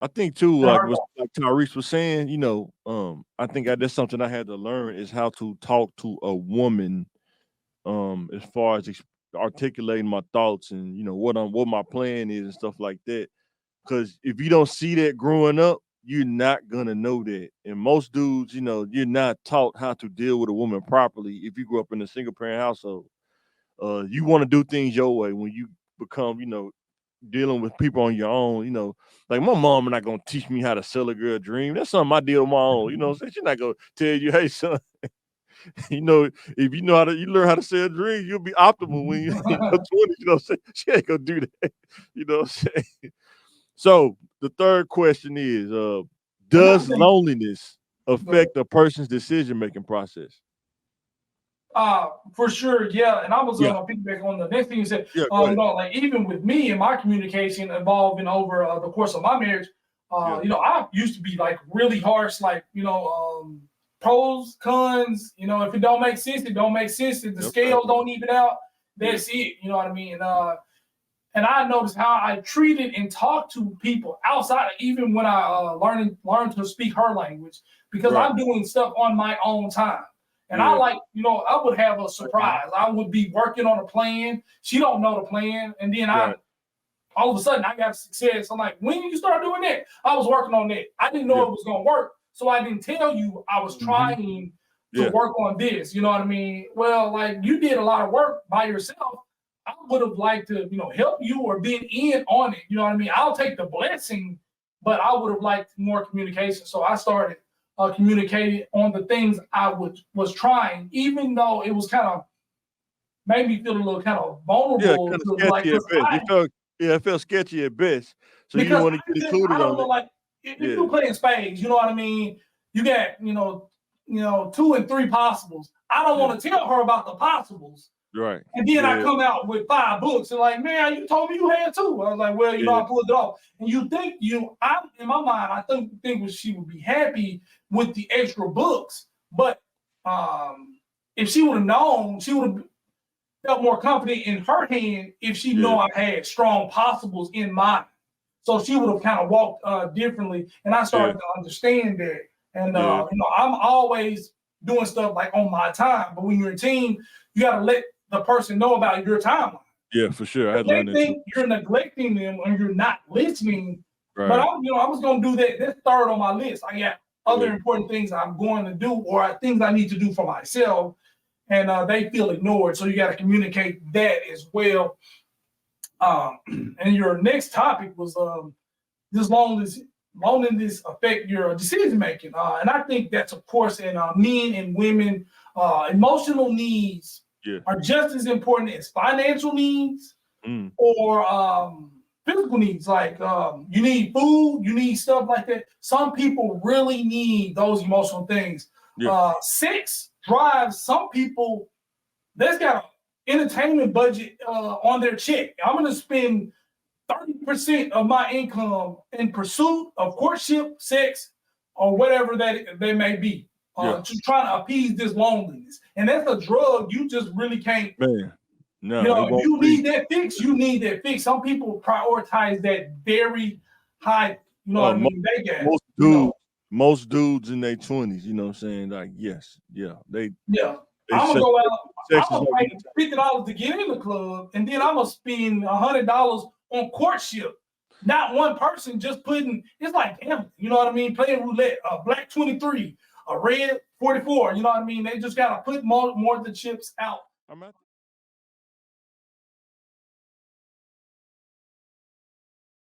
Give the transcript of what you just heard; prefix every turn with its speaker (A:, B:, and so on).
A: I think too,
B: And her
A: like Tyrese was saying, I think that's something I had to learn is how to talk to a woman, as far as articulating my thoughts and what my plan is and stuff like that. Because if you don't see that growing up, you're not gonna know that. And most dudes, you're not taught how to deal with a woman properly if you grew up in a single parent household. You want to do things your way when you become, dealing with people on your own. Like my mom not gonna teach me how to sell a girl dream. That's something I did on my own. She's not gonna tell you, hey son, if you learn how to sell dreams, you'll be optimal when you're in your 20s. She ain't gonna do that. You know what I'm saying? So the third question is,
B: another
A: does
B: thing.
A: loneliness
B: Go ahead.
A: affect a person's decision-making process?
B: For sure, yeah. And I was
A: Yeah.
B: gonna piggyback on the next thing you said.
A: Yeah, go ahead.
B: Like even with me and my communication evolving over the course of my marriage,
A: Yeah.
B: I used to be like really harsh, like pros, cons. If it don't make sense, it don't make sense. If the
A: Okay.
B: scales don't even out,
A: Yeah.
B: that's it. You know what I mean? And I noticed how I treated and talked to people outside, even when I learned to speak her language, because
A: Right.
B: I'm doing stuff on my own time. And I
A: Yeah.
B: like, I would have a surprise. I would be working on a plan. She don't know the plan, and then
A: Right.
B: all of a sudden I got success. I'm like, when did you start doing that? I was working on that. I didn't know
A: Yeah.
B: it was gonna work, so I didn't tell you I was
A: Mhm.
B: trying to
A: Yeah.
B: work on this. You know what I mean? Well, like you did a lot of work by yourself. I would have liked to, help you or been in on it. You know what I mean? I'll take the blessing, but I would have liked more communication. So I started communicating on the things I was trying, even though it was kind of made me feel a little kind of
A: Yeah,
B: vulnerable
A: kinda
B: to like,
A: sketchy at best. It felt sketchy at best, so you didn't
B: because
A: wanna get
B: I
A: included
B: don't
A: on
B: know,
A: it.
B: like if
A: Yeah.
B: you play in spades, you know what I mean. You got two and three possibles. I don't
A: Yeah.
B: want to tell her about the possibles.
A: Right.
B: And then I
A: Yeah.
B: come out with 5 books and like, man, you told me you had two. I was like, well,
A: Yeah.
B: I pulled it off. And I in my mind, I think she would be happy with the extra books. But if she would have known, she would have felt more confident in her hand if she
A: Yeah.
B: know I had strong possibles in mine. So she would have kind of walked differently. And I
A: Yeah.
B: started to understand that. And
A: Yeah.
B: I'm always doing stuff like on my time. But when you're a team, you got to let the person know about your timeline.
A: Yeah, for sure. I
B: If
A: had to learn
B: they
A: that too.
B: think you're neglecting them and you're not listening, but
A: Right.
B: I was gonna do that. That's third on my list. I got
A: Yeah.
B: other important things I'm going to do or things I need to do for myself, and they feel ignored. So you got to communicate that as well. And your next topic was this loneliness affect your decision making, and I think that's of course in men and women. Emotional needs
A: Yeah.
B: are just as important as financial needs
A: Mm.
B: or physical needs. Like you need food, you need stuff like that. Some people really need those emotional things.
A: Yeah.
B: Sex drives some people. That's got an entertainment budget on their check. I'm going to spend 30% of my income in pursuit of courtship, sex, or whatever that they may be,
A: Yeah.
B: to try to appease this loneliness. And that's a drug you just really can't.
A: Man. No, it
B: If
A: won't
B: you
A: leave.
B: need that fix, you need that fix. Some people prioritize that very high. You know what I
A: Mo
B: mean? They got,
A: most dudes most dudes in their 20s, you know what I'm saying? Like, yes, yeah.
B: yeah.
A: They
B: I'm gonna
A: sex
B: go out. I'm
A: sex is
B: gonna
A: like
B: pay $50 to get in the club, and then I'm gonna spend $100 on courtship. Not one person just putting. It's like gambling. You know what I mean? Playing roulette. A black 23, a red 44. You know what I mean? They just gotta put more of the chips out.
A: I'm at